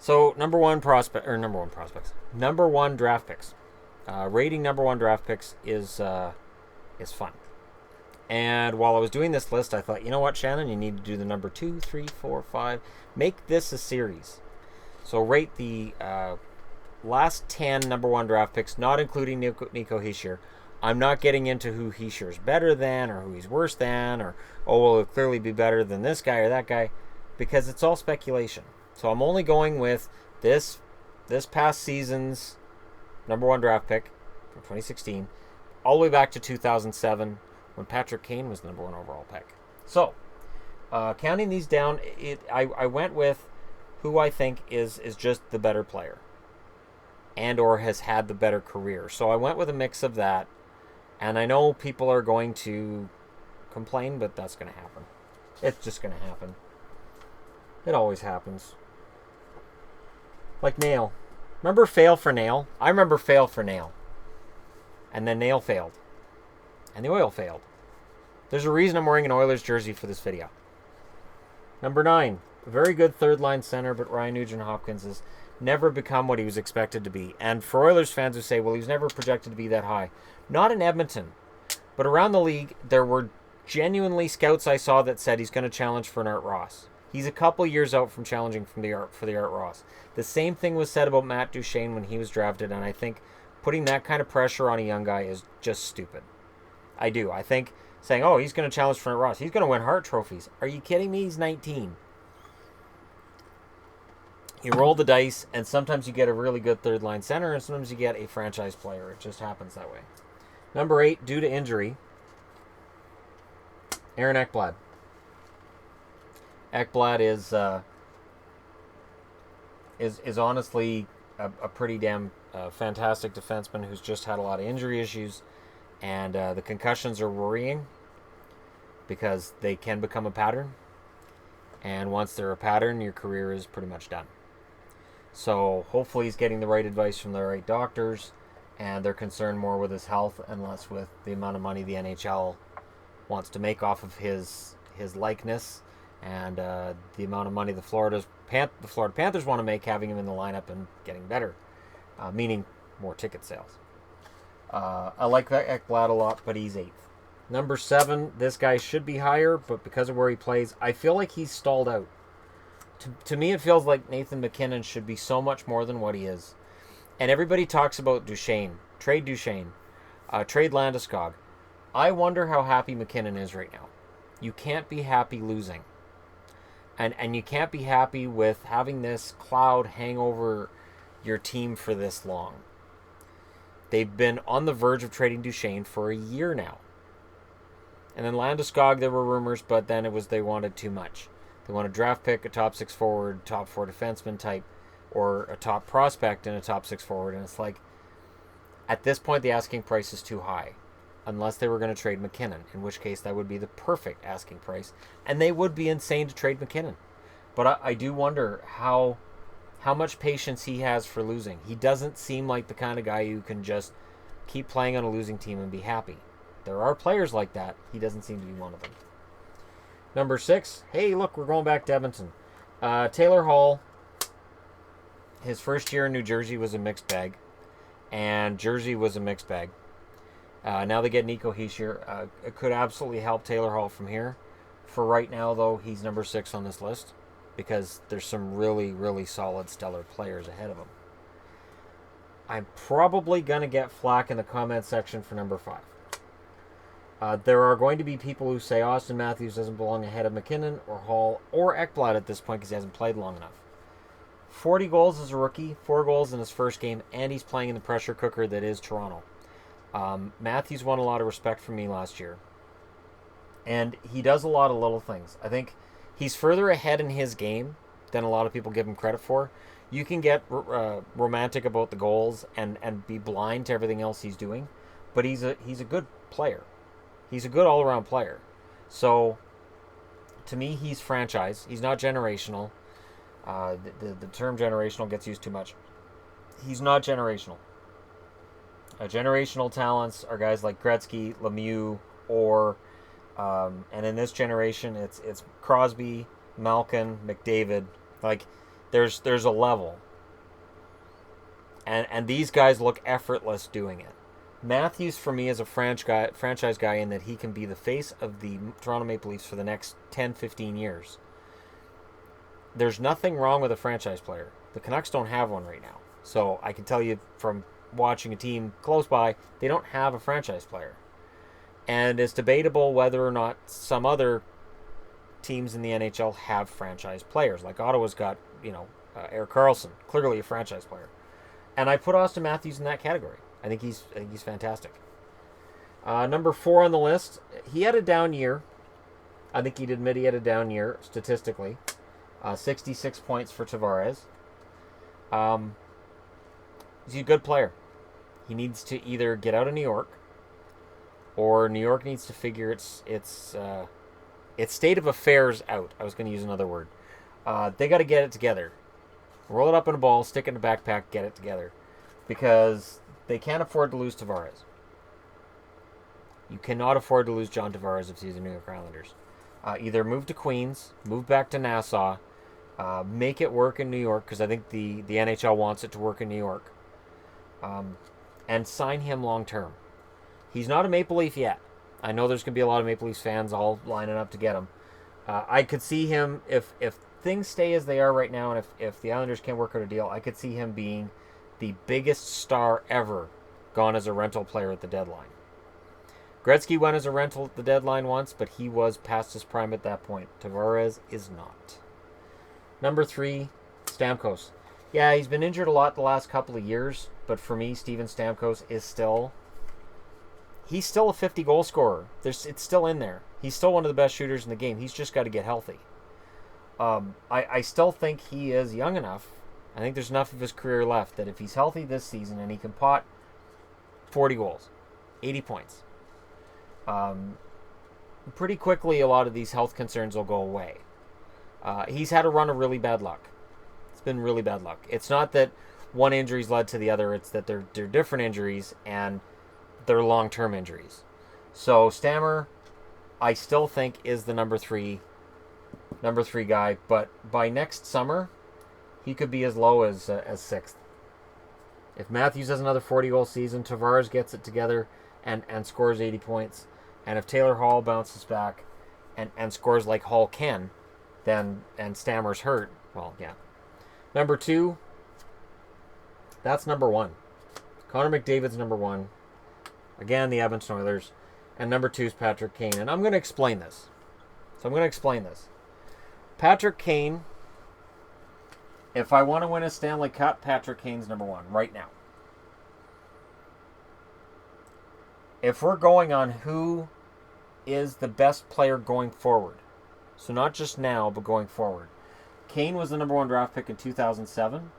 So number one number one draft picks. Rating number one draft picks is fun. And while I was doing this list, I thought, you know what, Shannon, you need to do the number 2, 3, 4, 5. Make this a series. So rate the last 10 number one draft picks, not including Nico Hischier. I'm not getting into who Hischier's better than or who he's worse than or, oh, will it clearly be better than this guy or that guy, because it's all speculation. So I'm only going with this past season's number one draft pick from 2016 all the way back to 2007 when Patrick Kane was the number one overall pick. So, counting these down, I went with who I think is just the better player and or has had the better career. So I went with a mix of that, and I know people are going to complain, but that's going to happen. It's just going to happen. It always happens. Like Nail. Remember Fail for Nail? I remember Fail for Nail. And then Nail failed. And the oil failed. There's a reason I'm wearing an Oilers jersey for this video. Number 9. A very good third-line center, but Ryan Nugent-Hopkins has never become what he was expected to be. And for Oilers fans who say, well, he was never projected to be that high. Not in Edmonton. But around the league, there were genuinely scouts I saw that said he's going to challenge for an Art Ross. He's a couple years out from challenging for the Art Ross. The same thing was said about Matt Duchene when he was drafted, and I think putting that kind of pressure on a young guy is just stupid. I do. I think saying, oh, he's going to challenge for Art Ross. He's going to win Hart trophies. Are you kidding me? He's 19. You roll the dice, and sometimes you get a really good third-line center, and sometimes you get a franchise player. It just happens that way. Number 8, due to injury, Aaron Ekblad. Ekblad is honestly a pretty damn fantastic defenseman who's just had a lot of injury issues, and the concussions are worrying because they can become a pattern, and once they're a pattern, your career is pretty much done. So hopefully he's getting the right advice from the right doctors, and they're concerned more with his health and less with the amount of money the NHL wants to make off of his likeness, and the amount of money the Florida Panthers want to make having him in the lineup and getting better, meaning more ticket sales. I like Ekblad a lot, but he's 8th. Number 7, this guy should be higher, but because of where he plays, I feel like he's stalled out. To me, it feels like Nathan MacKinnon should be so much more than what he is. And everybody talks about Duchene. Trade Duchene. Trade Landeskog. I wonder how happy MacKinnon is right now. You can't be happy losing. And you can't be happy with having this cloud hang over your team for this long. They've been on the verge of trading Duchene for a year now. And then Landeskog, there were rumors, but then it was they wanted too much. They want a draft pick, a top 6 forward, top 4 defenseman type, or a top prospect and a top 6 forward. And it's like, at this point, the asking price is too high. Unless they were going to trade MacKinnon, in which case that would be the perfect asking price. And they would be insane to trade MacKinnon. But I do wonder how much patience he has for losing. He doesn't seem like the kind of guy who can just keep playing on a losing team and be happy. There are players like that. He doesn't seem to be one of them. Number 6. Hey, look, we're going back to Edmonton. Taylor Hall. His first year in New Jersey was a mixed bag. And Jersey was a mixed bag. Now they get Nico Hischier. It could absolutely help Taylor Hall from here. For right now, though, he's number 6 on this list because there's some really, really solid, stellar players ahead of him. I'm probably going to get flack in the comment section for number 5. There are going to be people who say Austin Matthews doesn't belong ahead of MacKinnon or Hall or Ekblad at this point because he hasn't played long enough. 40 goals as a rookie, 4 goals in his first game, and he's playing in the pressure cooker that is Toronto. Matthews won a lot of respect from me last year. And he does a lot of little things. I think he's further ahead in his game than a lot of people give him credit for. You can get romantic about the goals and be blind to everything else he's doing. But he's a good player. He's a good all-around player. So, to me, he's franchise. He's not generational. The term generational gets used too much. He's not generational. Generational talents are guys like Gretzky, Lemieux, or and in this generation, it's Crosby, Malkin, McDavid. Like, There's a level. And these guys look effortless doing it. Matthews, for me, is a franchise guy in that he can be the face of the Toronto Maple Leafs for the next 10, 15 years. There's nothing wrong with a franchise player. The Canucks don't have one right now. So I can tell you from watching a team close by, they don't have a franchise player. And it's debatable whether or not some other teams in the NHL have franchise players. Like Ottawa's got, Erik Karlsson, clearly a franchise player. And I put Austin Matthews in that category. I think he's fantastic. Number 4 on the list, he had a down year. I think he'd admit he had a down year statistically. 66 points for Tavares. He's a good player. He needs to either get out of New York, or New York needs to figure its state of affairs out. I was going to use another word. They got to get it together. Roll it up in a ball, stick it in a backpack, get it together. Because they can't afford to lose Tavares. You cannot afford to lose John Tavares if he's the New York Islanders. Either move to Queens, move back to Nassau, make it work in New York, because I think the NHL wants it to work in New York, and sign him long term. He's not a Maple Leaf yet. I know there's going to be a lot of Maple Leafs fans all lining up to get him. I could see him, if things stay as they are right now, and if the Islanders can't work out a deal, I could see him being the biggest star ever gone as a rental player at the deadline. Gretzky went as a rental at the deadline once, but he was past his prime at that point. Tavares is not. Number 3, Stamkos. Yeah, he's been injured a lot the last couple of years, but for me, Steven Stamkos is still... He's still a 50-goal scorer. It's still in there. He's still one of the best shooters in the game. He's just got to get healthy. I still think he is young enough. I think there's enough of his career left that if he's healthy this season and he can pot 40 goals, 80 points, pretty quickly a lot of these health concerns will go away. He's had a run of really bad luck. It's been really bad luck. It's not that one injury's led to the other. It's that they're different injuries and they're long-term injuries. So Stammer, I still think, is the number three guy. But by next summer, he could be as low as 6th. If Matthews has another 40-goal season, Tavares gets it together and scores 80 points, and if Taylor Hall bounces back and scores like Hall can, then and Stammer's hurt, well, yeah. Number 2, that's number 1. Connor McDavid's number 1. Again, the Edmonton Oilers. And number 2 is Patrick Kane. And I'm going to explain this. Patrick Kane, if I want to win a Stanley Cup, Patrick Kane's number 1 right now. If we're going on who is the best player going forward, so not just now, but going forward, Kane was the number 1 draft pick in 2007.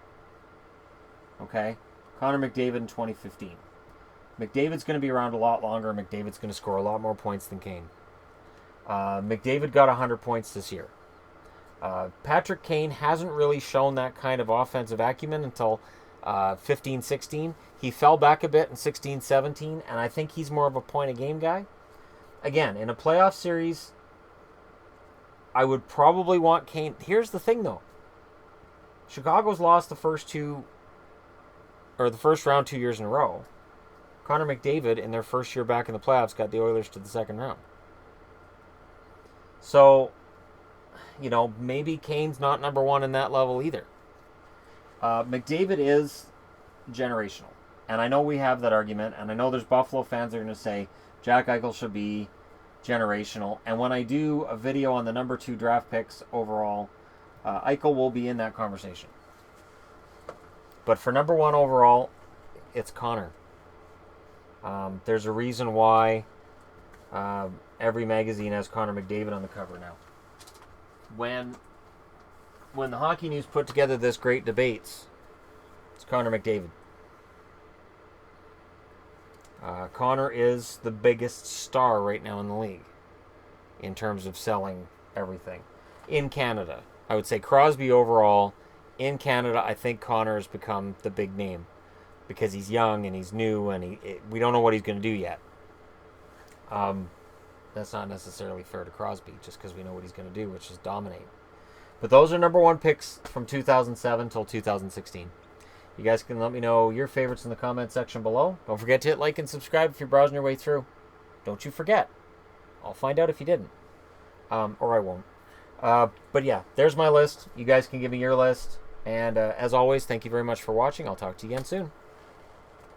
Okay? Connor McDavid in 2015. McDavid's going to be around a lot longer. McDavid's going to score a lot more points than Kane. McDavid got 100 points this year. Patrick Kane hasn't really shown that kind of offensive acumen until 15-16. He fell back a bit in 16-17, and I think he's more of a point-a-game guy. Again, in a playoff series, I would probably want Kane. Here's the thing, though. Chicago's lost the first round 2 years in a row. Connor McDavid, in their first year back in the playoffs, got the Oilers to the second round. So, maybe Kane's not number 1 in that level either. McDavid is generational. And I know we have that argument, and I know there's Buffalo fans that are going to say Jack Eichel should be generational. And when I do a video on the number 2 draft picks overall, Eichel will be in that conversation. But for number 1 overall, it's Connor. There's a reason why every magazine has Connor McDavid on the cover now. When the Hockey News put together this great debates, it's Connor McDavid. Connor is the biggest star right now in the league in terms of selling everything. In Canada, I would say Crosby overall. In Canada, I think Connor has become the big name because he's young and he's new and we don't know what he's going to do yet. That's not necessarily fair to Crosby just because we know what he's going to do, which is dominate. But those are number one picks from 2007 till 2016. You guys can let me know your favorites in the comment section below. Don't forget to hit like and subscribe if you're browsing your way through. Don't you forget. I'll find out if you didn't. Or I won't. But yeah, there's my list. You guys can give me your list. And as always, thank you very much for watching. I'll talk to you again soon.